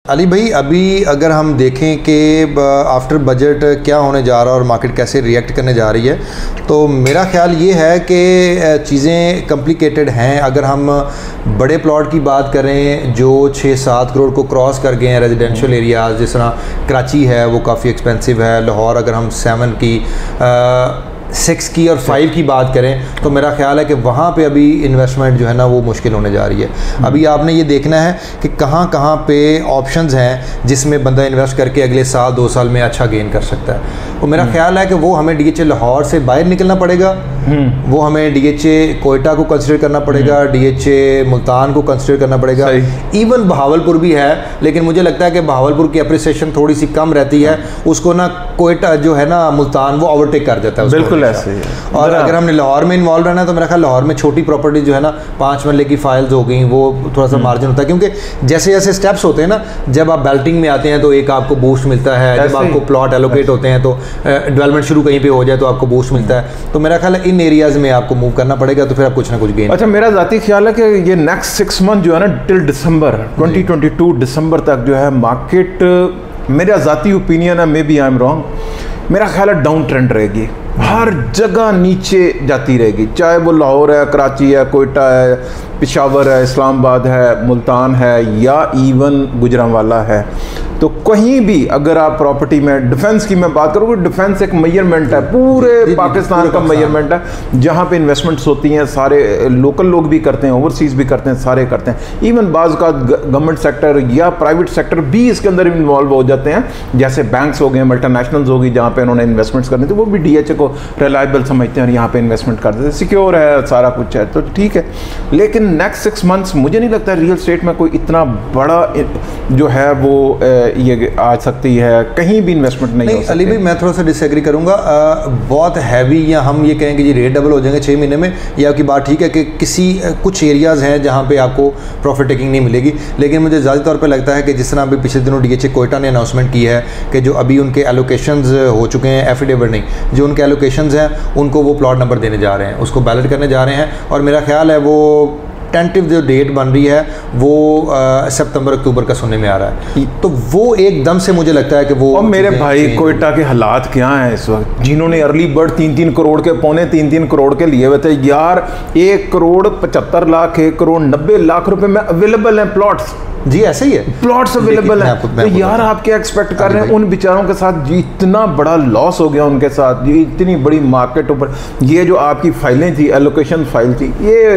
अली भाई, अभी अगर हम देखें कि आफ्टर बजट क्या होने जा रहा है और मार्केट कैसे रिएक्ट करने जा रही है, तो मेरा ख्याल ये है कि चीज़ें कॉम्प्लिकेटेड हैं। अगर हम बड़े प्लॉट की बात करें जो 6-7 करोड़ को क्रॉस कर गए हैं, रेजिडेंशियल एरियाज़, जिस तरह कराची है वो काफ़ी एक्सपेंसिव है, लाहौर अगर हम 7 की 6 की और 5 की बात करें तो मेरा ख्याल है कि वहाँ पे अभी इन्वेस्टमेंट जो है ना वो मुश्किल होने जा रही है। अभी आपने ये देखना है कि कहाँ कहाँ पे ऑप्शंस हैं जिसमें बंदा इन्वेस्ट करके अगले साल 2 साल में अच्छा गेन कर सकता है। तो मेरा ख्याल है कि वो हमें DHA लाहौर से बाहर निकलना पड़ेगा, वो हमें DHA कोयटा को कंसिडर करना पड़ेगा, DHA मुल्तान को कंसिडर करना पड़ेगा, इवन बहावलपुर भी है, लेकिन मुझे लगता है कि बहावलपुर की अप्रिसिएशन थोड़ी सी कम रहती है, उसको ना कोयटा जो है ना मुल्तान वो ओवरटेक कर देता है। बिल्कुल ऐसे ही है। और अगर हमने लाहौर में इन्वॉल्व रहना है तो मेरा ख्याल लाहौर में छोटी प्रॉपर्टी जो है ना 5 मरले की फाइल्स हो गई, वो थोड़ा सा मार्जिन होता है, क्योंकि जैसे जैसे स्टेप्स होते हैं ना, जब आप बेल्टिंग में आते हैं तो एक आपको बूस्ट मिलता है, जब आपको प्लॉट एलोकेट होते हैं तो डेवलपमेंट शुरू कहीं पे हो जाए तो आपको बूस्ट मिलता है। तो मेरा ख्याल है इन एरियाज में आपको मूव करना पड़ेगा, तो फिर आप कुछ ना कुछ गेन। अच्छा, मेरा ज़ाती ख्याल है कि ये नेक्स्ट 6 मंथ जो है ना टिल दिसंबर 2022 दिसंबर तक जो है मार्केट, मेरा ज़ाती ओपिनियन है, maybe I am wrong, मेरा ख्याल है डाउन ट्रेंड रहेगी, हर जगह नीचे जाती रहेगी, चाहे वो लाहौर है, कराची है, कोयटा है, पेशावर है, इस्लामाबाद है, मुल्तान है या इवन गुजरांवाला है। तो कहीं भी अगर आप प्रॉपर्टी में, डिफेंस की मैं बात करूँ, डिफेंस एक मेजरमेंट है, पूरे पाकिस्तान का मेजरमेंट है, जहाँ पे इन्वेस्टमेंट्स होती हैं, सारे लोकल लोग भी करते हैं, ओवरसीज़ भी करते हैं, सारे करते हैं, इवन बाज़ का गवर्नमेंट सेक्टर या प्राइवेट सेक्टर भी इसके अंदर इन्वॉल्व हो जाते हैं, जैसे बैंक्स हो गए, मल्टीनेशनल्स होगी, जहाँ पे उन्होंने इन्वेस्टमेंट्स करने थे, वो भी DHA को रिलायबल समझते हैं और यहाँ पे इन्वेस्टमेंट करते हैं, सिक्योर है, सारा कुछ है, तो ठीक है। लेकिन नेक्स्ट 6 मंथ्स मुझे नहीं लगता रियल स्टेट में कोई इतना बड़ा जो है वो ये आ सकती है, कहीं भी इन्वेस्टमेंट नहीं हो सकती। अली भाई, मैं थोड़ा सा डिसएग्री करूंगा। बहुत हैवी, या हम ये कहें कि जी रेट डबल हो जाएंगे 6 महीने में, ये आपकी बात ठीक है कि किसी कुछ एरियाज़ हैं जहाँ पे आपको प्रॉफिट टेकिंग नहीं मिलेगी, लेकिन मुझे ज़्यादा तौर पे लगता है कि जिस तरह अभी पिछले दिनों DHA कोयटा ने अनाउंसमेंट की है कि जो अभी उनके एलोकेशंस हो चुके हैं, एफिडेविट नहीं, जो उनके एलोकेशंस हैं उनको वो प्लॉट नंबर देने जा रहे हैं, उसको बैलेट करने जा रहे हैं, और मेरा ख्याल है वो टेंटिव जो डेट बन रही है वो सितंबर अक्टूबर का सुनने में आ रहा है। तो वो एकदम से मुझे लगता है कि वो, और मेरे भाई कोयटा के हालात क्या हैं इस वक्त, जिन्होंने अर्ली बर्ड 3-3 करोड़ के, पौने 3-3 करोड़ के लिए हुए थे यार, 1 करोड़ 75 लाख, 1 करोड़ 90 लाख रुपए में अवेलेबल हैं प्लॉट्स। जी ऐसे ही है, प्लॉट्स अवेलेबल हैं। तो यार आप क्या एक्सपेक्ट कर रहे हैं उन बेचारों के साथ, इतना बड़ा लॉस हो गया उनके साथ, ये इतनी बड़ी मार्केट ऊपर, ये जो आपकी फाइलें थी, एलोकेशन फाइल थी, ये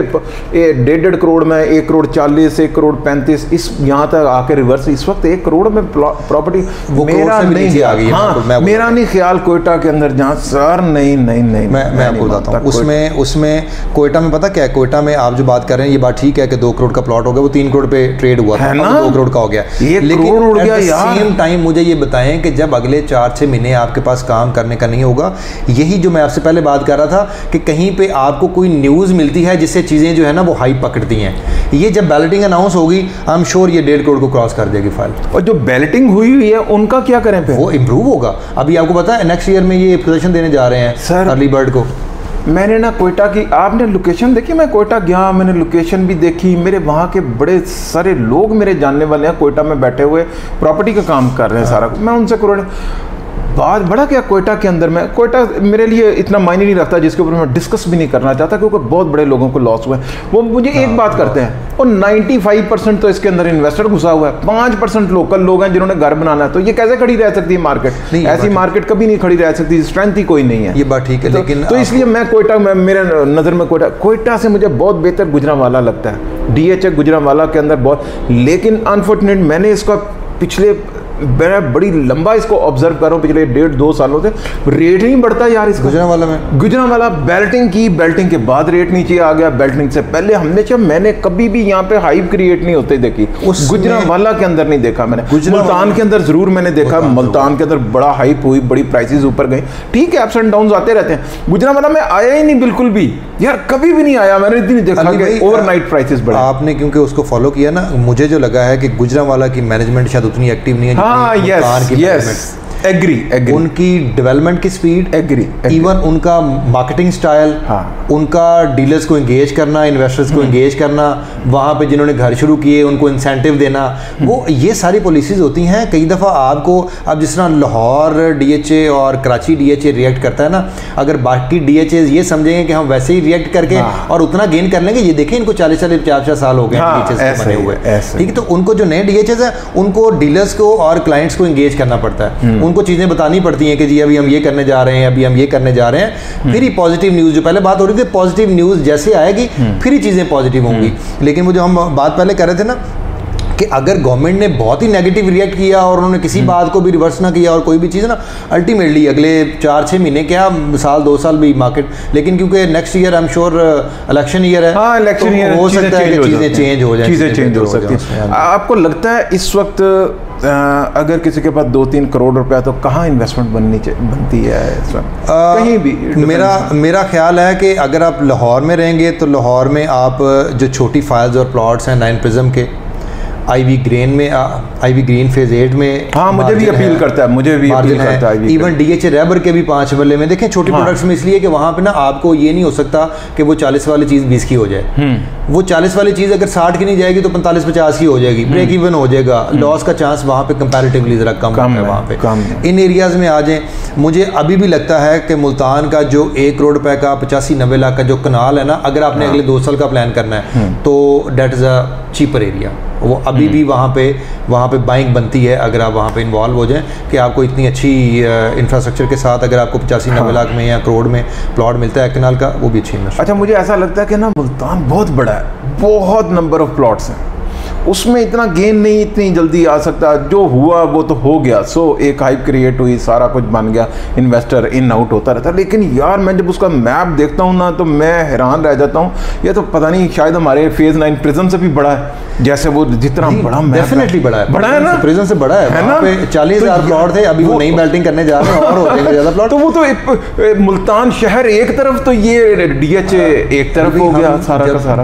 1.5 करोड़ में, 1 करोड़ 40, 1 करोड़ 35, इस यहाँ तक आके रिवर्स, इस वक्त 1 करोड़ में प्रॉपर्टी मेरा नहीं आ गई। हाँ, मेरा नहीं ख्याल कोयटा के अंदर जहाँ सर नहीं नहीं नहीं, मैं आपको बताता हूँ उसमें कोयटा में पता क्या है, कोयटा में आप जो बात कर रहे हैं ये बात ठीक है कि 2 करोड़ का प्लॉट हो गया, वो 3 करोड़ पे ट्रेड हुआ था, 2 करोड़ का हो गया, लेकिन एट द सेम टाइम मुझे ये बताएं कि जब अगले 4-6 महीने आपके पास काम करने का नहीं होगा, यही जो मैं आपसे पहले बात कर रहा था कि कहीं पे आपको कोई न्यूज़ मिलती है जिससे चीज़ें जो है ना वो हाइप पकड़ती हैं, ये जब बैलेटिंग अनाउंस होगी आई एम श्योर ये 1.5 करोड़ को क्रॉस कर देगी फाइल। और जो बैलेटिंग हुई है उनका क्या करें फिर, वो इंप्रूव होगा। अभी आपको पता है नेक्स्ट ईयर में ये पोजीशन देने जा रहे हैं सर अर्ली बर्ड को। मैंने ना कोयटा की, आपने लोकेशन देखी, मैं कोयटा गया, मैंने लोकेशन भी देखी, मेरे वहाँ के बड़े सारे लोग मेरे जानने वाले हैं कोयटा में बैठे हुए, प्रॉपर्टी का काम कर रहे हैं सारा, मैं उनसे करोड़ बात बड़ा क्या कोयटा के अंदर में, कोयटा मेरे लिए इतना मायने नहीं रखता जिसके ऊपर मैं डिस्कस भी नहीं करना चाहता, क्योंकि बहुत बड़े लोगों को लॉस हुआ है। वो मुझे एक बात करते हैं, और 95% तो इसके अंदर इन्वेस्टर घुसा हुआ है, 5% लोकल लोग हैं जिन्होंने घर बनाना है, तो ये कैसे खड़ी रह सकती है मार्केट? ऐसी मार्केट कभी नहीं खड़ी रह सकती, स्ट्रेंथ ही कोई नहीं है। ये बात ठीक है, लेकिन तो इसलिए मैं कोयटा में, मेरे नज़र में कोयटा से मुझे बहुत बेहतर गुजरांवाला लगता है, DHA गुजरांवाला के अंदर बहुत, लेकिन अनफॉर्चुनेट मैंने इसका पिछले, मैं बड़ी लंबा इसको ऑब्जर्व कर रहा हूँ पिछले 1.5-2 सालों से, रेट नहीं बढ़ता यार इस गुजरांवाला बेल्टिंग की, बेल्टिंग के बाद रेट नीचे आ गया, बेल्टिंग से पहले हमने मैंने कभी भी यहाँ पे हाइप क्रिएट नहीं होते देखी, उस गुजरांवाला के अंदर नहीं देखा मैंने, मुल्तान के अंदर जरूर मैंने देखा, मुल्तान के अंदर बड़ा हाइप हुई, बड़ी प्राइसेस ऊपर गई, ठीक है, अप्स एंड डाउन आते रहते हैं, गुजरांवाला में आया ही नहीं बिल्कुल भी यार, कभी भी नहीं आया, मैंने इतनी नहीं देखा कि ओवरनाइट प्राइसेस बढ़े। आपने क्योंकि उसको फॉलो किया ना, मुझे जो लगा है कि गुजरांवाला की मैनेजमेंट शायद उतनी एक्टिव नहीं है। हाँ, यस, एग्री उनकी डेवलपमेंट की स्पीड, एग्री इवन उनका मार्केटिंग स्टाइल, उनका डीलर्स को एंगेज करना, इन्वेस्टर्स को एंगेज करना, वहाँ पे जिन्होंने घर शुरू किए उनको इंसेंटिव देना, वो ये सारी पॉलिसीज़ होती हैं। कई दफ़ा आपको अब जिस तरह लाहौर DHA और कराची DHA रिएक्ट करता है ना, अगर बाकी DHA ये समझेंगे कि हम वैसे ही रिएक्ट करके और उतना गेन कर लेंगे, ये देखें इनको 40-50 साल हो गए DHA बने हुए, ठीक है। तो उनको जो नए DHA है उनको डीलर्स को और क्लाइंट्स को एंगेज करना पड़ता है, उनको चीज़ें बतानी पड़ती हैं कि जी अभी हम ये करने जा रहे हैं, अभी हम ये करने जा रहे हैं, फिर ही पॉजिटिव न्यूज़, जो पहले बात हो रही थी पॉजिटिव न्यूज़ जैसे आएगी फिर ही चीज़ें पॉजिटिव होंगी। लेकिन वो जो हम बात पहले कर रहे थे ना कि अगर गवर्नमेंट ने बहुत ही नेगेटिव रिएक्ट किया और उन्होंने किसी बात को भी रिवर्स ना किया और कोई भी चीज़ ना, अल्टीमेटली अगले 4-6 महीने क्या साल 2 साल भी मार्केट, लेकिन क्योंकि next year I am sure election year है, इलेक्शन ईयर हो सकता है कि चीज़ें चेंज हो जाए, चीज़ें चेंज हो सकती हैं। आपको लगता है इस वक्त अगर किसी के पास 2-3 करोड़ रुपया तो कहाँ इन्वेस्टमेंट बनती है इस वक्त? कहीं भी मेरा ख्याल है कि अगर आप लाहौर में रहेंगे तो लाहौर में आप जो छोटी फाइल्स और प्लॉट्स हैं 9 प्रिज्म के, आईवी ग्रीन फेज 8 में, हाँ मुझे भी अपील करता है, मुझे भी अपील करता है। इवन DHA रैबर के भी 5 बल्ले में देखें छोटी प्रोडक्ट्स में, इसलिए कि वहाँ पे ना आपको ये नहीं हो सकता कि वो 40 वाली चीज़ 20 की हो जाए, वो 40 वाली चीज़ अगर 60 की नहीं जाएगी तो 45-50 की हो जाएगी, ब्रेक इवन हो जाएगा, लॉस का चांस वहाँ पे कंपैरेटिवली ज़रा कम है वहाँ पे। इन एरियाज़ में आ जाए, मुझे अभी भी लगता है कि मुल्तान का जो 1 करोड़ रुपए का 85-90 लाख का जो कनाल है ना, अगर आपने अगले 2 साल का प्लान करना है तो that is a cheaper area, वो अभी भी वहाँ पे बाइंग बनती है अगर आप वहाँ पे इन्वॉल्व हो जाएं कि आपको इतनी अच्छी इंफ्रास्ट्रक्चर के साथ अगर आपको 85-90 लाख में या करोड़ में प्लॉट मिलता है कनाल का, वो भी अच्छी इन्वेस्टमेंट। अच्छा, मुझे ऐसा लगता है कि ना मुल्तान बहुत बड़ा है, बहुत नंबर ऑफ प्लॉट्स हैं, उसमें इतना गेन नहीं इतनी जल्दी आ सकता, जो हुआ वो तो हो गया, सो एक हाइप क्रिएट हुई, सारा कुछ बन गया, इन्वेस्टर इन आउट होता रहता। लेकिन यार मैं जब उसका मैप देखता हूँ ना तो मैं हैरान रह जाता हूँ, ये तो पता नहीं शायद हमारे फेज 9 प्रिज्म से भी बड़ा है, जैसे वो जितना बड़ा मैप डेफिनेटली बड़ा है ना, प्रिज्म से बड़ा है ना, 40,000 प्लॉट थे, अभी वो नई बेल्टिंग करने जा रहे हैं और हो जाएंगे ज़्यादा प्लॉट। तो वो तो मुल्तान शहर एक तरफ, तो ये DHA एक तरफ हो गया सारा का सारा।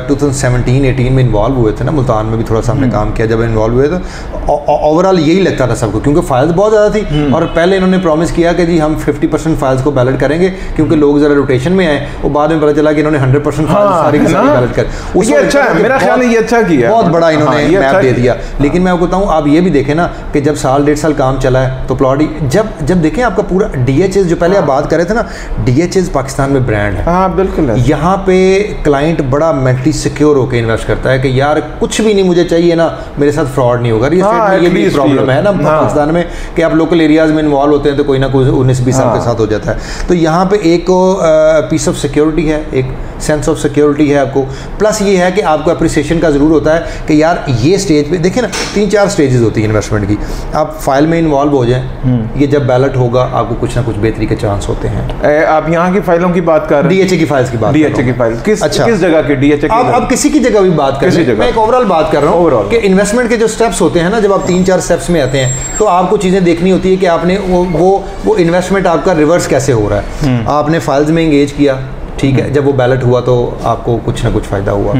2017-18 में इन्वॉल्व हुए थे ना, मुल्तान में भी थोड़ा सा हमने काम किया जब इन्वॉल्व हुए तो ओवरऑल यही लगता था सबको, क्योंकि फाइल्स बहुत ज़्यादा थी और पहले इन्होंने प्रॉमिस किया कि जी हम 50% फाइल्स को बैलेट करेंगे, क्योंकि लोग ज़रा रोटेशन में आए, वो बाद में पता चला कि इन्होंने 100% फाइल्स सारी की सारी बैलेट कर, उससे अच्छा है, मेरा ख्याल है ये अच्छा किया, बहुत बड़ा इन्होंने मैप दे दिया। लेकिन मैं आपको बताऊँ, आप ये भी देखें ना कि जब 1.5 साल काम चला है तो प्लॉट जब देखें आपका पूरा DHA जो पहले आप बात कर रहे थे ना, DHA पाकिस्तान में ब्रांड है, हाँ बिल्कुल है। यहाँ पे क्लाइंट बड़ा मेंटली सिक्योर होकर इन्वेस्ट करता है कि यार कुछ भी नहीं मुझे चाहिए ना, मेरे साथ फ्रॉड नहीं होगा। ये भी प्रॉब्लम है ना पाकिस्तान में कि आप लोकल एरियाज में इन्वॉल्व होते हैं तो कोई ना कोई 19-20 साल के साथ हो जाता है। तो यहाँ पे एक पीस ऑफ सिक्योरिटी है, एक सेंस ऑफ सिक्योरिटी है आपको, प्लस ये है कि आपको अप्रिसिएशन का ज़रूर होता है कि यार ये स्टेज पे देखिए ना, 3-4 स्टेजेस होती है इन्वेस्टमेंट की, आप फाइल में इन्वॉल्व हो जाएं, ये जब बैलेट होगा आपको कुछ ना कुछ बेहतरी के चांस होते हैं। आप यहाँ की फाइलों की बात कर रहे हैं, DHA की फाइल्स की बात, DHA की फाइल किस जगह की DHA की, अब किसी की जगह भी बात कर रहे हैं, मैं एक ओवरऑल बात कर रहा हूँ कि इन्वेस्टमेंट के जो स्टेप्स होते हैं ना, जब आप 3-4 स्टेप्स में आते हैं तो आपको चीज़ें देखनी होती है कि आपने वो इन्वेस्टमेंट आपका रिवर्स कैसे हो रहा है। आपने फाइल्स में एंगेज किया, ठीक है, जब वो बैलेट हुआ तो आपको कुछ ना कुछ फ़ायदा हुआ,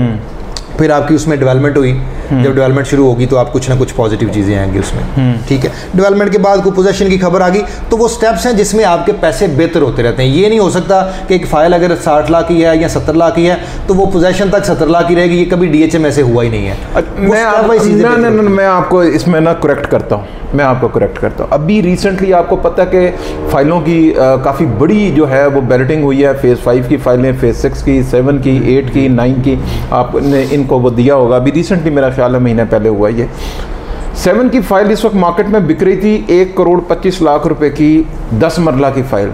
फिर आपकी उसमें डेवलपमेंट हुई, जब डेवलपमेंट शुरू होगी तो आप कुछ ना कुछ पॉजिटिव चीज़ें आएंगी उसमें, ठीक है। डेवलपमेंट के बाद कोई पोजीशन की खबर आ गई तो वो स्टेप्स हैं जिसमें आपके पैसे बेहतर होते रहते हैं। ये नहीं हो सकता कि एक फाइल अगर 60 लाख की है या 70 लाख की है तो वो पोजीशन तक 70 लाख की रहेगी, ये कभी DHA में से हुआ ही नहीं है। मैं आपको इसमें ना करेक्ट करता हूँ, मैं आपको करेक्ट करता हूँ। अभी रिसेंटली आपको पता है कि फाइलों की काफ़ी बड़ी जो है वो बैलेटिंग हुई है, फेज़ 5 की फाइलें, फेज़ 6 की, 7 की, 8 की, 9 की, आपने इनको वो दिया होगा। अभी रिसेंटली मेरा ख्याल है महीने पहले हुआ ये 7 की फाइल इस वक्त मार्केट में बिक रही थी 1 करोड़ 25 लाख रुपए की, 10 मरला की फाइल,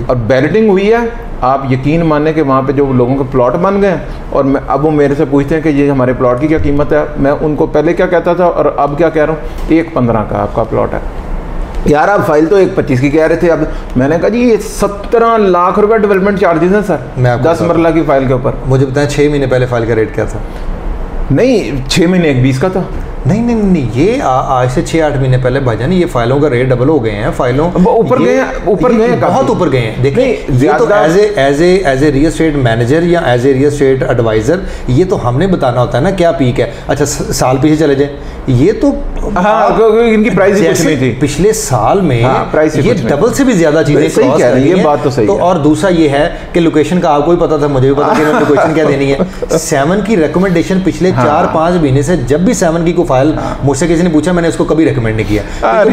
और बैलेटिंग हुई है। आप यकीन माने कि वहाँ पे जो लोगों के प्लॉट बन गए, और अब वो मेरे से पूछते हैं कि ये हमारे प्लॉट की क्या कीमत है। मैं उनको पहले क्या कहता था और अब क्या कह रहा हूँ, 1.15 का आपका प्लॉट है। यार आप फाइल तो 1.25 की कह रहे थे, अब मैंने कहा जी ये 17 लाख रुपए डेवलपमेंट चार्जेस हैं सर 10 मरला की फाइल के ऊपर। मुझे बताएं 6 महीने पहले फाइल का रेट क्या था? नहीं 6 महीने 20 का था। नहीं, ये आज से 6-8 महीने पहले भाईजान ये फाइलों का रेट डबल हो गए हैं, फाइलों ऊपर गए बहुत ऊपर गए हैं। देखिए ये तो as a real estate manager या as a real estate adviser ये तो हमने बताना होता है ना क्या पीक है। अच्छा साल पीछे चले जाएं, ये तो इनकी प्राइस ही कुछ नहीं थी पिछले साल में। प्राइस ये डबल से भी ज़्यादा चीजें सही कह रही है, ये बात तो सही है। और दूसरा ये है कि लोकेशन का आपको भी पता था, मुझे भी पता कि लोकेशन क्या देनी है। 7 की रिकमेंडेशन पिछले 4-5 महीने से, जब भी 7 की को फाइल मुझसे किसी ने पूछा, मैंने उसको कभी रिकमेंड नहीं किया।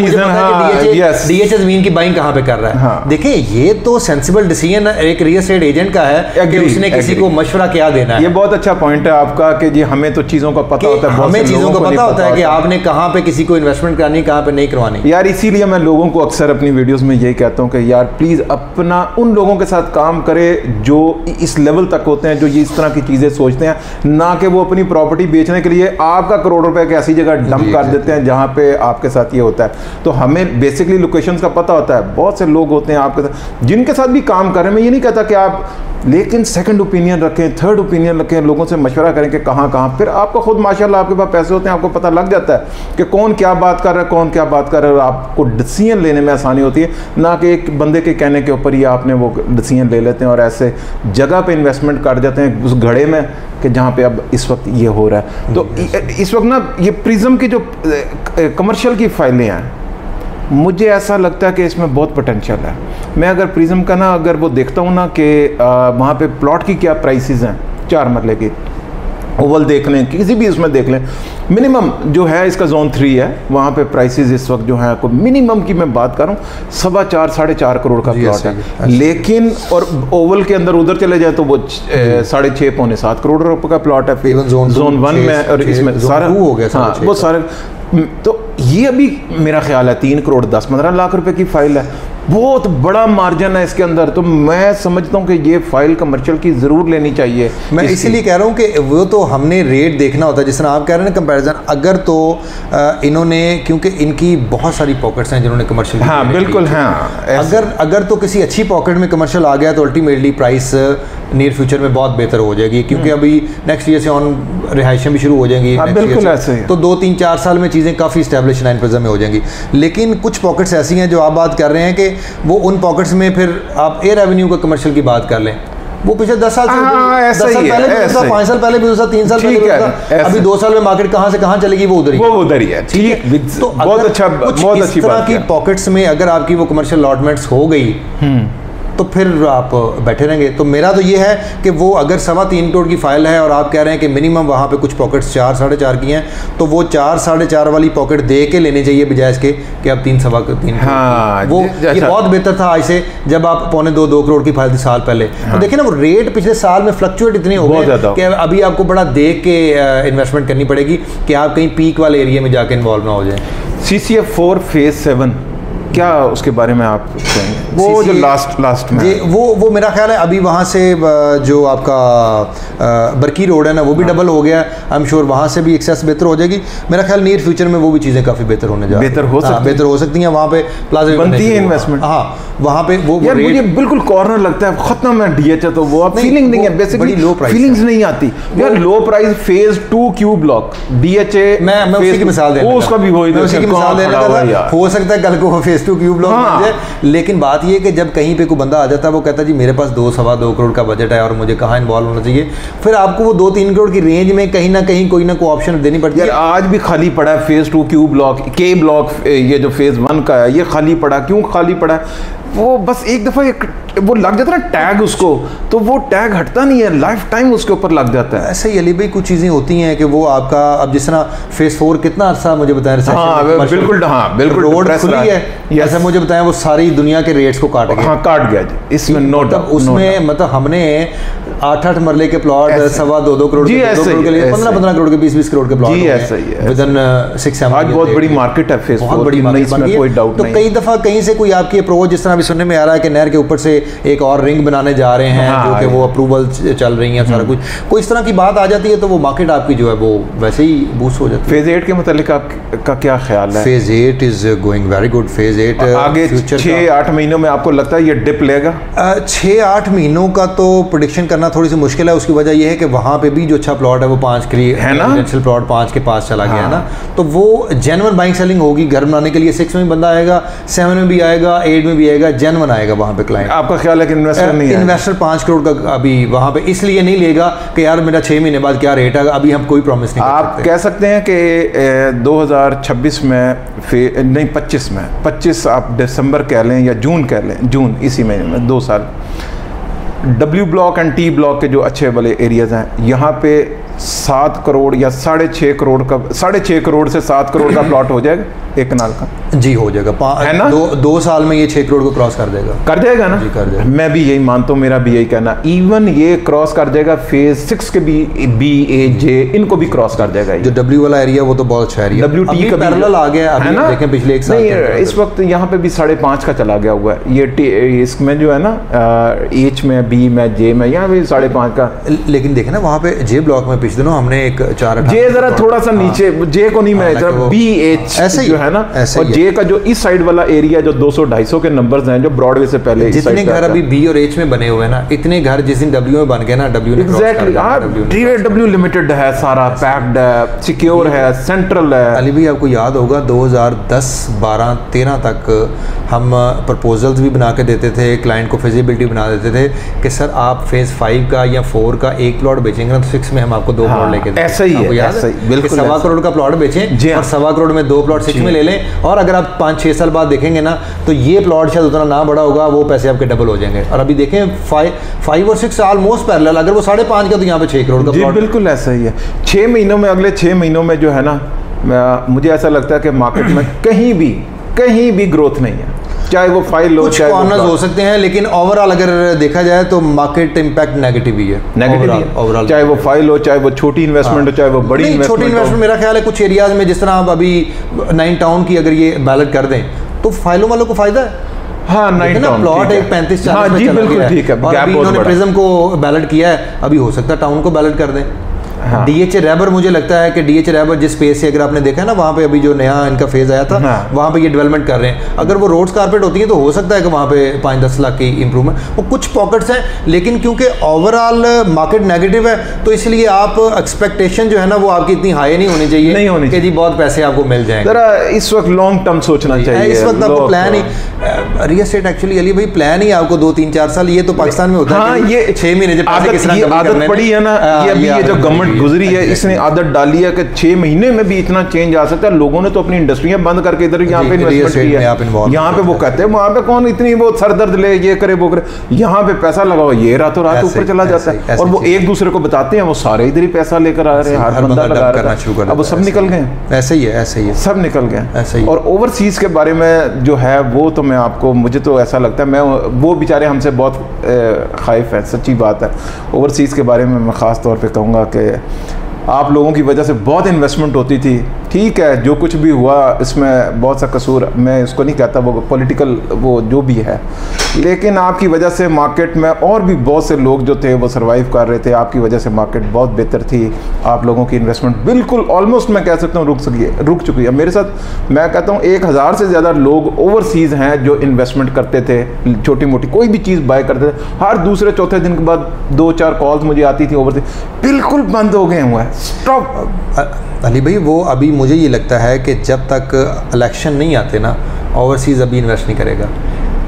डीएच ज़मीन की बाइंग कहाँ पे कर रहा है। देखिए ये तो सेंसिबल डिसीजन एक रियल एस्टेट एजेंट का है कि उसने किसी को मशवरा क्या देना है। ये बहुत अच्छा पॉइंट है आपका कि जी हमें तो चीज़ों का पता होता है, हमें चीज़ों का पता होता है कि आपने कहाँ पे किसी को इन्वेस्टमेंट करनी, कहाँ पे नहीं करवानी। यार इसीलिए मैं लोगों को अक्सर अपनी वीडियोस में यही कहता हूँ कि यार प्लीज़ अपना उन लोगों के साथ काम करें जो इस लेवल तक होते हैं, जो ये इस तरह की चीज़ें सोचते हैं, ना कि वो अपनी प्रॉपर्टी बेचने के लिए आपका करोड़ रुपए की ऐसी जगह डंप कर देते हैं जहाँ पे आपके साथ ये होता है। तो हमें बेसिकली लोकेशंस का पता होता है। बहुत से लोग होते हैं आपके साथ जिनके साथ भी काम कर रहे हैं, मैं ये नहीं कहता कि आप, लेकिन सेकंड ओपिनियन रखें, थर्ड ओपिनियन रखें, लोगों से मशवरा करें कि कहाँ कहाँ, फिर आपको खुद माशाल्लाह आपके पास पैसे होते हैं, आपको पता लग जाता है कि कौन क्या बात कर रहा है, कौन क्या बात कर रहा है, और आपको डिसीजन लेने में आसानी होती है, ना कि एक बंदे के कहने के ऊपर ही आपने वो डिसीजन ले लेते हैं और ऐसे जगह पे इन्वेस्टमेंट कर जाते हैं उस घड़े में कि जहाँ पे अब इस वक्त ये हो रहा है। तो इस वक्त ना ये प्रिज्म की जो कमर्शियल की फाइलें हैं, मुझे ऐसा लगता है कि इसमें बहुत पोटेंशियल है। मैं अगर प्रिज्म का ना अगर वो देखता हूँ ना कि वहाँ पे प्लॉट की क्या प्राइसेस हैं, 4 मरले की, ओवल देख लें, किसी भी इसमें देख लें, मिनिमम जो है इसका जोन 3 है, वहाँ पे प्राइसेस इस वक्त जो है को मिनिमम की मैं बात कर रहा हूँ 4.25-4.5 करोड़ का प्लॉट है। लेकिन और ओवल के अंदर उधर चले जाए तो वो 6.5-6-7 करोड़ रुपए का प्लॉट है जोन 1 में, और इसमें सारा हो गया। हाँ वो सारे, तो ये अभी मेरा ख्याल है 3 करोड़ 10-15 लाख रुपए की फाइल है, बहुत बड़ा मार्जिन है इसके अंदर। तो मैं समझता हूँ कि ये फाइल कमर्शियल की ज़रूर लेनी चाहिए। मैं इसीलिए कह रहा हूँ कि वो तो हमने रेट देखना होता है, जिस तरह आप कह रहे हैं ना कंपैरिजन, अगर तो इन्होंने, क्योंकि इनकी बहुत सारी पॉकेट्स हैं जिन्होंने कमर्शियल, हाँ बिल्कुल, हाँ अगर तो किसी अच्छी पॉकेट में कमर्शियल आ गया तो अल्टीमेटली प्राइस नियर फ्यूचर में बहुत बेहतर हो जाएगी, क्योंकि अभी नेक्स्ट ईयर से ऑन रिहाइशें भी शुरू हो जाएंगी, बिल्कुल ऐसे ही, तो 2-3-4 साल में चीज़ें काफ़ी स्टैब्लिश 9% में हो जाएंगी। लेकिन कुछ पॉकेट्स ऐसी हैं जो आप बात कर रहे हैं कि वो उन पॉकेट्स में, फिर आप एयर एवेन्यू का कमर्शियल की बात कर लें, वो पिछले 10 साल से 5 साल पहले भी दूसरा, 3 साल पहले, अभी 2 साल में मार्केट कहाँ से कहाँ चलेगी, वो उधर ही है। ठीक है, तो बहुत अच्छा, बहुत अच्छी बात की पॉकेट्स में अगर आपकी वो कमर्शियल अलॉटमेंट्स हो गई तो फिर आप बैठे रहेंगे। तो मेरा तो ये है कि वो अगर 3.25 करोड़ की फाइल है और आप कह रहे हैं कि मिनिमम वहाँ पे कुछ पॉकेट्स 4-4.5 की हैं, तो वो 4-4.5 वाली पॉकेट दे के लेनी चाहिए बजाय इसके कि आप 3-3.25। हाँ, वो ये बहुत बेहतर था आज से, जब आप 2.25-2 करोड़ की फाइल थी साल पहले। तो देखिए ना, वो रेट पिछले साल में फ्लक्चुएट इतने हो गए कि अभी आपको बड़ा देख के इन्वेस्टमेंट करनी पड़ेगी कि आप कहीं पीक वाले एरिया में जाके इन्वॉल्व ना हो जाए। CCF4 फेज 7 क्या उसके बारे में आप कहेंगे? वो जो लास्ट में वो मेरा ख्याल है अभी वहाँ से जो आपका बरकी रोड है ना, वो भी डबल हो गया। आई एम श्योर वहाँ से भी एक्सेस बेहतर हो जाएगी। मेरा ख्याल नियर फ्यूचर में वो भी चीज़ें काफ़ी बेहतर होने जा रही हैं, बेहतर हो सकती हैं। वहाँ पे प्लाजा बनती है इन्वेस्टमेंट, हाँ वहाँ पे वो यार मुझे बिल्कुल कॉर्नर लगता है, खत्म है DH है, तो वो आप फीलिंग नहीं है, बेसिकली लो प्राइस फीलिंग्स नहीं आती यार। लो price phase 2 Q block DHA, मैं उसी की मिसाल दे, उसका भी वही उसी की मिसाल देना था। हो सकता है कल को फेज 2 क्यू ब्लॉक बन जाए, लेकिन बात ये है कि जब कहीं पे कोई बंदा आ जाता है, वो कहता है जी मेरे पास 2-2.25 करोड़ का बजट है और मुझे कहाँ इन्वॉल्व होना चाहिए, फिर आपको वो 2-3 करोड़ की रेंज में कहीं ना कहीं कोई ना कोई ऑप्शन देनी पड़ती है। आज भी खाली पड़ा है फेज 2 क्यू ब्लॉक, के ब्लॉक, ये जो फेज 1 का है ये खाली पड़ा। क्यों खाली पड़ा है? वो बस एक दफ़ा वो लग जाता है ना टैग उसको, तो वो टैग हटता नहीं है, लाइफ टाइम उसके ऊपर लग जाता है। ऐसे ही अली भाई कुछ चीज़ें होती हैं कि वो आपका, अब जिस तरह फेज 4 कितना अर्सा मुझे बताएं, बिल्कुल रोड खुली है, ऐसा मुझे बताएं वो सारी दुनिया के रेट्स को काट गया। काट गया जी, इसमें नो डाउट। उसमें मतलब हमने 8-8 मरले के प्लॉट 2.25-2 करोड़ के लिए 15-15 करोड़ के 20-20 करोड़ के प्लॉट विदिन 6-7। आज बहुत बड़ी मार्केट है फेज 4, बहुत बड़ी मार्केट बन गई है। तो कई दफ़ा कहीं से कोई आपकी अप्रोच, जिस तरह भी सुनने में आ रहा है कि नहर के ऊपर से एक और रिंग बनाने जा रहे हैं, जो कि वो अप्रूवल चल रही है, सारा कुछ, कोई इस तरह की बात आ जाती है तो वो मार्केट आपकी जो है वो वैसे ही बूस्ट हो जाती है। फेज 8 के मुतालिक आपका क्या ख्याल है? Phase 8 is going very good. Phase 8 आगे 6-8 महीनों में आपको लगता है ये डिप लेगा? 6-8 महीनों का तो प्रेडिक्शन करना मिलना थोड़ी सी मुश्किल है। उसकी वजह यह है कि वहाँ पे भी जो अच्छा प्लॉट है वो 5 के रेजिडेंशियल प्लॉट 5 के पास चला गया है ना, तो वो जेन्युइन बाइंग सेलिंग होगी। घर बनाने के लिए 6 में बंदा आएगा, 7 में भी आएगा, 8 में भी आएगा, जेन्युइन आएगा वहाँ पे क्लाइंट। आपका ख्याल है कि इन्वेस्टर 5 करोड़ का अभी वहाँ पे इसलिए नहीं लेगा कि यार मेरा 6 महीने बाद क्या रेट है, अभी हम कोई प्रॉमिस नहीं कर सकते। आप कह सकते हैं कि 2026 में नहीं 25 आप दिसंबर कह लें या जून कह लें, जून इसी महीने में 2 साल, W block and T block के जो अच्छे वाले एरियाज हैं यहाँ पे 7 करोड़ या 6.5 करोड़ का 6.5 करोड़ से 7 करोड़ का प्लॉट हो जाएगा एक कनाल का। जी हो जाएगा, है ना? 2 साल में ये 6 करोड़ को क्रॉस कर जाएगा ना? जी कर जाएगा। मैं भी यही मानता हूँ, मेरा भी यही कहना। इवन ये क्रॉस कर जाएगा फेज 6 के बी ए जे इनको भी क्रॉस कर जाएगा। जो डब्ल्यू वाला एरिया वो तो बहुत अच्छा एरिया, डब्ल्यू टी का पैरेलल आ गया है ना, देखें पिछले 1 साल इस वक्त यहाँ पे भी 5.5 का चला गया हुआ है। ये इसमें जो है ना एच में, बी में, जे में, यहाँ भी 5.5 का। लेकिन देखें ना वहाँ पे जे ब्लॉक में पिछले दिनों हमने एक 4 जे जरा थोड़ा सा नीचे, जे को नहीं मैं बी एच जो है ना, और जे का जो इस साइड वाला एरिया जो 200-250 के नंबर्स हैं जो ब्रॉडवे से पहले जितने घर अभी बी और एच में बने हुए हैं ना, इतने घर जिस दिन डब्ल्यू में बन गए ना, डब्ल्यू ने एग्जैक्टली डब्ल्यू लिमिटेड है, सारा पैक्ड है, सिक्योर है, सेंट्रल है। अली भाई आपको याद होगा 2010, 12, 13 तक हम प्रपोजल्स भी बना के देते थे, क्लाइंट को फिजिबिलिटी बना देते थे कि सर आप फेज 5 का या 4 का एक प्लॉट बेचेंगे ना तो 6 में हम आपको 2 प्लॉट लेके देंगे। ऐसा ही है, बिल्कुल 1.25 करोड़ का प्लॉट बेचें और 1.25 करोड़ में 2 प्लॉट 6 में ले लें, और अगर आप 5-6 साल बाद देखेंगे ना तो ये प्लॉट शायद उतना ना बड़ा होगा, वो पैसे आपके डबल हो जाएंगे। और अभी देखें 5 और 6 ऑलमोस्ट पैरेलल, अगर वो 5.5 का तो यहाँ पे 6 करोड़ का प्लॉट। बिल्कुल ऐसा ही है। 6 महीनों में, अगले 6 महीनों में जो है ना, मुझे ऐसा लगता है कि मार्केट में कहीं भी ग्रोथ नहीं है, चाहे वो फाइल लो, कुछ कॉर्नर्स हो सकते हैं, लेकिन ओवरऑल अगर देखा जाए तो मार्केट इंपैक्ट नेगेटिव ही है, ओवरऑल। चाहे वो फाइल हो, चाहे वो छोटी इन्वेस्टमेंट हो, चाहे वो बड़ी इन्वेस्टमेंट हो। छोटी इन्वेस्टमेंट मेरा ख्याल है कुछ एरियाज में, जिस तरह आप अभी 9 टाउन की अगर ये बैलेट कर दें तो फाइलों वालों को फायदा है। हाँ, 9 टाउन प्लॉट एक 35-40 में चला गया है, और अभी इन्होंने प्रिज्म को बैलेट किया है, अभी हो सकता है टाउन को बैलेट कर दें। हाँ। DH रैबर, मुझे लगता है कि DH रैबर जिस स्पेस से अगर आपने देखा है ना, वहाँ पे अभी जो नया इनका फेज आया था, हाँ। वहाँ पे ये डेवलपमेंट कर रहे हैं। अगर वो रोड्स कारपेट होती है तो हो सकता है कि वहाँ पे 5-10 लाख की इंप्रूवमेंट, वो कुछ पॉकेट्स हैं, लेकिन क्योंकि ओवरऑल मार्केट नेगेटिव है तो इसलिए आप एक्सपेक्टेशन जो है ना वो आपकी इतनी हाई नहीं होनी चाहिए कि जी बहुत पैसे आपको मिल जाएंगे। जरा इस वक्त लॉन्ग टर्म सोचना चाहिए। इस वक्त आपको प्लान ही, रियल एस्टेट एक्चुअली अली भाई प्लान ही आपको 2-3-4 साल, ये तो पाकिस्तान में होता है, ये 6 महीने आदत पड़ी है ना, ये जो गवर्नमेंट गुजरी है इसने आदत डाली है कि 6 महीने में भी इतना चेंज आ सकता है। लोगों ने तो अपनी इंडस्ट्रियां बंद करके इधर यहाँ पे इन्वेस्टमेंट किया है। यहाँ पे वो कहते हैं वहाँ पे कौन इतनी वो सरदर्द ले, ये करे वो करे, यहाँ पे पैसा लगाओ, ये रातों रात ऊपर चला जाता है। और वो एक दूसरे को बताते हैं, वो सारे इधर ही पैसा लेकर आ रहे हैं, हर बंदा लगा रहा है, अब वो सब निकल गए। ऐसे ही है, सब निकल गए ऐसे ही। और ओवरसीज के बारे में जो है वो तो मैं आपको, मुझे तो ऐसा लगता है, मैं वो बेचारे हमसे बहुत खाइफ है, सच्ची बात है। ओवरसीज के बारे में मैं ख़ास तौर पे कहूँगा कि आप लोगों की वजह से बहुत इन्वेस्टमेंट होती थी, ठीक है, जो कुछ भी हुआ इसमें बहुत सा कसूर, मैं इसको नहीं कहता, वो पॉलिटिकल वो जो भी है, लेकिन आपकी वजह से मार्केट में और भी बहुत से लोग जो थे वो सरवाइव कर रहे थे। आपकी वजह से मार्केट बहुत बेहतर थी, आप लोगों की इन्वेस्टमेंट बिल्कुल ऑलमोस्ट मैं कह सकता हूँ रुक चुकी है। मेरे साथ मैं कहता हूँ 1000 से ज़्यादा लोग ओवरसीज़ हैं जो इन्वेस्टमेंट करते थे, छोटी मोटी कोई भी चीज़ बाय करते थे, हर दूसरे चौथे दिन के बाद 2-4 कॉल्स मुझे आती थी ओवरसीज, बिल्कुल बंद हो गए हुए हैं, स्टॉप। अली भाई वो अभी मुझे ये लगता है कि जब तक इलेक्शन नहीं आते ना, ओवरसीज़ अभी इन्वेस्ट नहीं करेगा।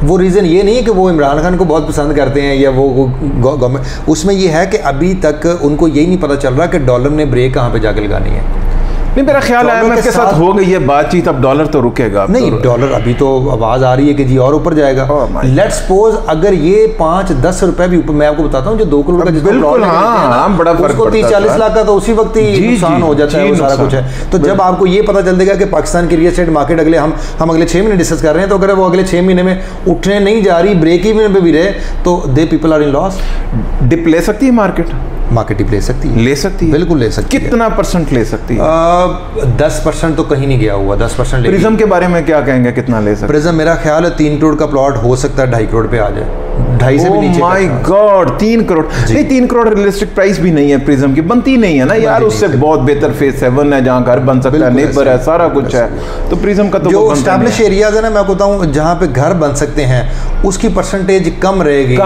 वो रीज़न ये नहीं है कि वो इमरान खान को बहुत पसंद करते हैं या वो गवर्नमेंट, उसमें ये है कि अभी तक उनको यही नहीं पता चल रहा कि डॉलर ने ब्रेक कहाँ पे जाकर लगानी है। नहीं, मेरा ख्याल है IMF के साथ हो गई है बातचीत, अब डॉलर तो रुकेगा। नहीं, डॉलर अभी तो आवाज़ आ रही है कि जी और ऊपर जाएगा। लेट्स सपोज अगर ये 5-10 रुपए भी ऊपर, मैं आपको बताता हूँ जो 2 करोड़ का बिल्कुल बड़ा फर्क, उसको 30-40 लाख का तो उसी वक्त ही नुकसान हो जाता है, सारा कुछ है। तो जब आपको ये पता चल देगा कि पाकिस्तान की रियल एस्टेट मार्केट हम अगले 6 महीने डिस्कस कर रहे हैं, तो अगर वो अगले 6 महीने में उठने नहीं जा रही, ब्रेक इवन पे भी रहे, तो the people are in loss. Dip ले सकती है मार्केट डिप ले सकती है, बिल्कुल ले सकती है। कितना % ले सकती है? 10% तो कहीं नहीं गया हुआ, 10%। प्रिज्म के बारे में क्या कहेंगे, कितना ले सकते? प्रिज्म मेरा ख्याल है 3 करोड़ का प्लॉट हो सकता है 2.5 करोड़ पे आ जाए, 2.5 से भी नीचे। माय गॉड 3 करोड़ नहीं, 3 करोड़ रियलिस्टिक प्राइस भी नहीं है प्रिज्म की, बनती नहीं है ना यार, उससे बहुत बेहतर फेज 7 है जहाँ घर बन सकता है, नेबर है, सारा कुछ है। तो प्रिज्म का तो जो एस्टैब्लिश एरियाज है ना, मैं बताऊं जहाँ पे घर बन सकते हैं उसकी परसेंटेज कम रहेगी।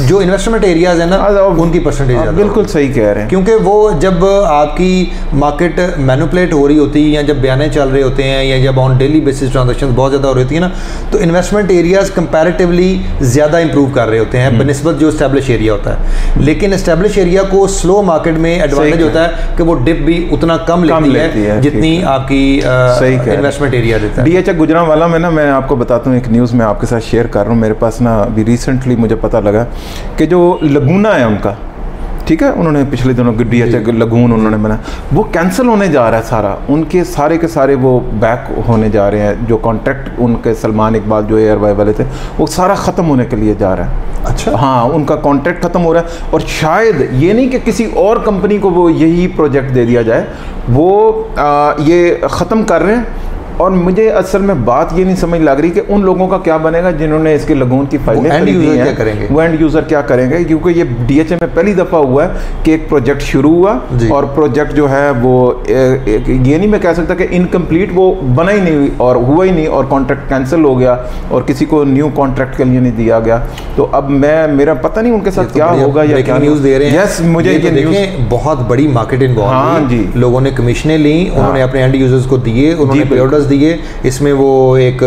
जो इन्वेस्टमेंट एरियाज है ना उनकी परसेंटेज बिल्कुल सही कह रहे हैं, क्योंकि वो जब आपकी मार्केट मैनिपुलेट हो रही होती है या जब बयाने चल रहे होते हैं या जब ऑन डेली बेसिस ट्रांजेक्शन बहुत ज़्यादा हो रही होती है ना, तो इन्वेस्टमेंट एरियाज कंपैरेटिवली ज़्यादा इंप्रूव कर रहे होते हैं बनस्बत जो एस्टैब्लिश एरिया होता है। लेकिन एस्टैब्लिश एरिया को स्लो मार्केट में एडवांटेज होता है कि वो डिप भी उतना कम लेती है जितनी आपकी इन्वेस्टमेंट एरिया देता है। DHA गुजरांवाला में ना, मैं आपको बताता हूँ, एक न्यूज़ मैं आपके साथ शेयर कर रहा हूँ। मेरे पास ना अभी रिसेंटली मुझे पता लगा कि जो लगूना है उनका, ठीक है, उन्होंने पिछले दिनों DHA लगून उन्होंने बना, वो कैंसिल होने जा रहा है सारा, उनके सारे के सारे वो बैक होने जा रहे हैं। जो कॉन्ट्रैक्ट उनके सलमान इकबाल जो एयरवाई वाले थे वो सारा ख़त्म होने के लिए जा रहा है। अच्छा, हाँ, उनका कॉन्ट्रैक्ट ख़त्म हो रहा है और शायद ये नहीं कि किसी और कंपनी को वो यही प्रोजेक्ट दे दिया जाए, वो ये ख़त्म कर रहे हैं। और मुझे असल में बात ये नहीं समझ लग रही कि उन लोगों का क्या बनेगा जिन्होंने इसके लगून की फाइलें खरीदी हैं, वो एंड यूज़र क्या करेंगे, क्योंकि ये DHA में पहली दफ़ा हुआ है कि एक प्रोजेक्ट शुरू हुआ और प्रोजेक्ट जो है वो ये नहीं मैं कह सकता कि इनकम्प्लीट, वो बना ही नहीं और हुआ ही नहीं और कॉन्ट्रैक्ट कैंसिल हो गया और किसी को न्यू कॉन्ट्रैक्ट के लिए नहीं दिया गया। तो अब मेरा पता नहीं उनके साथ क्या होगा या क्या न्यूज़ दे रहे हैं। यस, मुझे ये न्यूज़, बहुत बड़ी मार्केट इन्वॉल्व, हाँ जी, लोगों ने कमीशनें ली, उन्होंने अपने एंड यूजर्स को दिए, उन्होंने पे ऑर्डर्स दिए, इसमें वो एक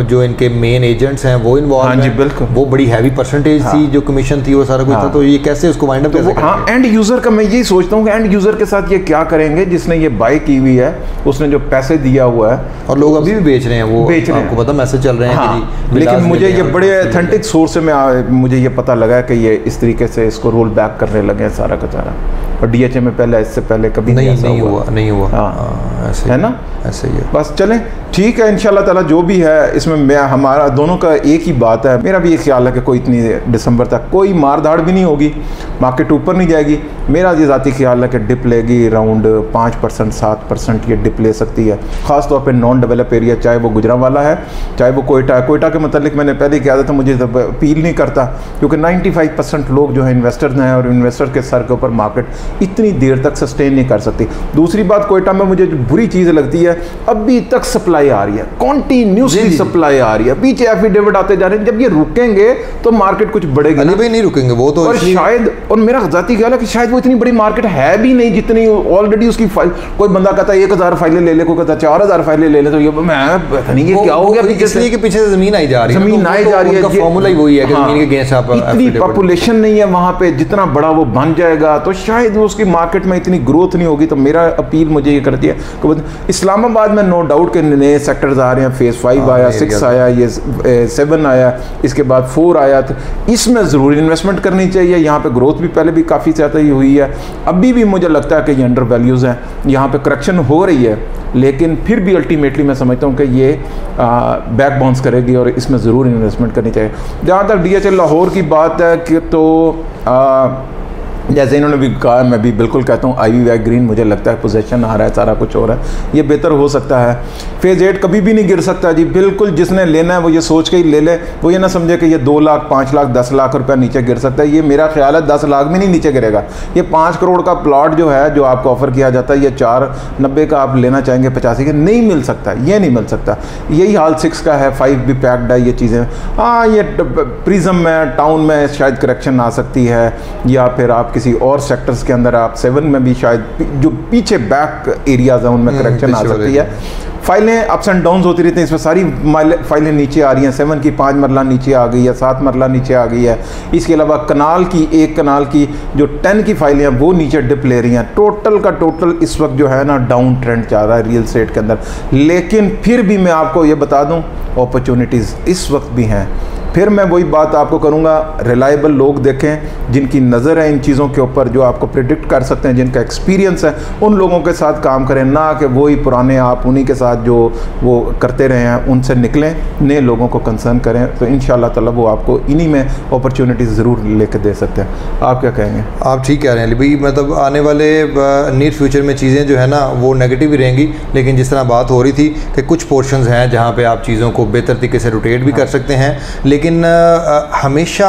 जो इनके मेन एजेंट्स हैं वो इन्वॉल्व हैं, बिल्कुल, वो बड़ी हैवी परसेंटेज थी, जो कमीशन थी वो सारा कुछ था। तो ये कैसे उसको वाइंड अप कैसे करेंगे? हाँ, एंड यूजर का मैं यही सोचता हूँ कि एंड यूजर के साथ ये क्या करेंगे, जिसने ये बाय की हुई है, उसने जो पैसे दिया हुआ है, और लोग अभी भी बेच रहे हैं, वो बेच रहे हैं, आपको पता मैसेज चल रहे हैं। हाँ, लेकिन मुझे ये बड़े ऑथेंटिक सोर्स से मुझे ये पता लगा कि ये इस तरीके से इसको रोल बैक करने लगे हैं सारा का सारा। और DHA में पहले, इससे पहले कभी नहीं हुआ। हाँ, ऐसे है ना, ऐसे ही है। बस चलें, ठीक है, इंशाल्लाह ताला जो भी है इसमें मैं हमारा दोनों का एक ही बात है। मेरा भी ये ख्याल है कि कोई इतनी दिसंबर तक कोई मार धाड़ भी नहीं होगी, मार्केट ऊपर नहीं जाएगी। मेरा ये ज़ाती ख्याल है कि डिप लेगी अराउंड 5% 7% ये डिप ले सकती है, ख़ासतौर पर नॉन डेवलप एरिया, चाहे वो गुजरांवाला है चाहे वो कोयटा है। कोयटा के मतलब मैंने पहले कहा था, मुझे अपील नहीं करता क्योंकि 95% लोग जो है इन्वेस्टर्स हैं और इन्वेस्टर के सर के ऊपर मार्केट इतनी देर तक सस्टेन नहीं कर सकती। दूसरी बात, कोयटा में मुझे जो बुरी चीज़ लगती है, अभी तक सप्लाई आ रही है, कॉन्टिन्यूसली सप्लाई आ रही है, पीछे एफिडेविट आते जा रहे हैं। जब ये रुकेंगे तो मार्केट कुछ बढ़ेगी, अली भाई नहीं रुकेंगे वो तो, और शायद, और मेरा ज़ाती ख्याल है कि शायद वो इतनी बड़ी मार्केट है भी नहीं जितनी ऑलरेडी उसकी फाइल, कोई बंदा कहता है 1000 फाइलें ले ले, कोई कहता है 4000 फाइलें ले ले, तो ये मैं पता नहीं ये क्या हो गया, इसलिए कि पीछे से जमीन आई जा रही है, जमीन आई जा रही है, फॉर्मूला ही वही है कि जमीन के अगेंस्ट आप, इतनी पॉपुलेशन नहीं है वहाँ पे, जितना बड़ा वो बन जाएगा तो शायद उसकी मार्केट में इतनी ग्रोथ नहीं होगी। तो मेरा अपील मुझे ये करती है कि इस्लामाबाद में नो डाउट के नए सेक्टर्स आ रहे हैं, फेज़ 5 आया, 6 आया, ये 7 आया, इसके बाद 4 आया, तो इसमें ज़रूर इन्वेस्टमेंट करनी चाहिए। यहाँ पे ग्रोथ भी पहले भी काफ़ी ज़्यादा ही हुई है, अभी भी मुझे लगता है कि ये अंडर वैल्यूज़ हैं, यहाँ पे करेक्शन हो रही है, लेकिन फिर भी अल्टीमेटली मैं समझता हूँ कि ये बैक बाउंस करेगी और इसमें ज़रूर इन्वेस्टमेंट करनी चाहिए। जहाँ तक DHA लाहौर की बात है कि तो जैसे इन्होंने भी कहा, मैं भी बिल्कुल कहता हूँ आईवी वैग ग्रीन, मुझे लगता है पोजीशन आ रहा है, सारा कुछ हो रहा है, ये बेहतर हो सकता है। फेज़ 8 कभी भी नहीं गिर सकता जी, बिल्कुल जिसने लेना है वो ये सोच के ही ले ले, वो ये ना समझे कि ये 2 लाख 5 लाख 10 लाख रुपया नीचे गिर सकता है। ये मेरा ख्याल है 10 लाख में नहीं नीचे गिरेगा। ये 5 करोड़ का प्लॉट जो है, जो आपको ऑफर किया जाता है, ये 490 का आप लेना चाहेंगे 85 के, नहीं मिल सकता, ये नहीं मिल सकता। यही हाल 6 का है, 5 भी पैक्ड है, ये चीज़ें। हाँ, ये प्रिज्म में टाउन में शायद करेक्शन आ सकती है, या फिर आप किसी और सेक्टर्स के अंदर आप 7 में भी शायद जो पीछे बैक एरियाज हैं उनमें करेक्शन आ सकती है। फाइलें अप्स एंड डाउन्स होती रहती हैं, इसमें सारी फाइलें नीचे आ रही हैं, 7 की 5 मरला नीचे आ गई है, 7 मरला नीचे आ गई है। इसके अलावा कनाल की, एक कनाल की जो 10 की फाइलें हैं वो नीचे डिप ले रही हैं। टोटल का टोटल इस वक्त जो है ना डाउन ट्रेंड जा रहा है रियल एस्टेट के अंदर, लेकिन फिर भी मैं आपको ये बता दूं अपॉर्चुनिटीज़ इस वक्त भी हैं। फिर मैं वही बात आपको करूंगा, रिलायबल लोग देखें जिनकी नज़र है इन चीज़ों के ऊपर, जो आपको प्रिडिक्ट कर सकते हैं, जिनका एक्सपीरियंस है, उन लोगों के साथ काम करें, ना कि वही पुराने आप उन्हीं के साथ जो वो करते रहे हैं उनसे निकलें, नए लोगों को कंसर्न करें। तो इंशाल्लाह ताला वो आपको इन्हीं में अपॉर्चुनिटीज़ ज़रूर लेकर दे सकते हैं। आप क्या कहेंगे? आप ठीक कह रहे हैं अली भाई, मतलब आने वाले नियर फ्यूचर में चीज़ें जो है ना वो नेगेटिव ही रहेंगी, लेकिन जिस तरह बात हो रही थी कि कुछ पोर्शंस हैं जहाँ पर आप चीज़ों को बेहतर तरीके से रोटेट भी कर सकते हैं, लेकिन हमेशा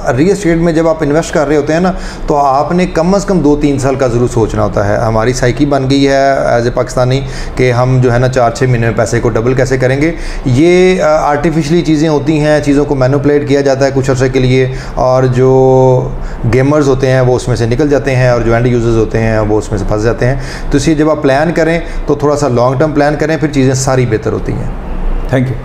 रियल एस्टेट में जब आप इन्वेस्ट कर रहे होते हैं ना, तो आपने कम अज़ कम 2-3 साल का ज़रूर सोचना होता है। हमारी साइकी बन गई है एज ए पाकिस्तानी कि हम जो है ना 4-6 महीने में पैसे को डबल कैसे करेंगे। ये आर्टिफिशली चीज़ें होती हैं, चीज़ों को मैनिपुलेट किया जाता है कुछ अर्से के लिए, और जो गेमर्स होते हैं वो उसमें से निकल जाते हैं और जो एंड यूज़र्स होते हैं वो उसमें से फंस जाते हैं। तो इसलिए जब आप प्लान करें तो थोड़ा सा लॉन्ग टर्म प्लान करें, फिर चीज़ें सारी बेहतर होती हैं। Thank you.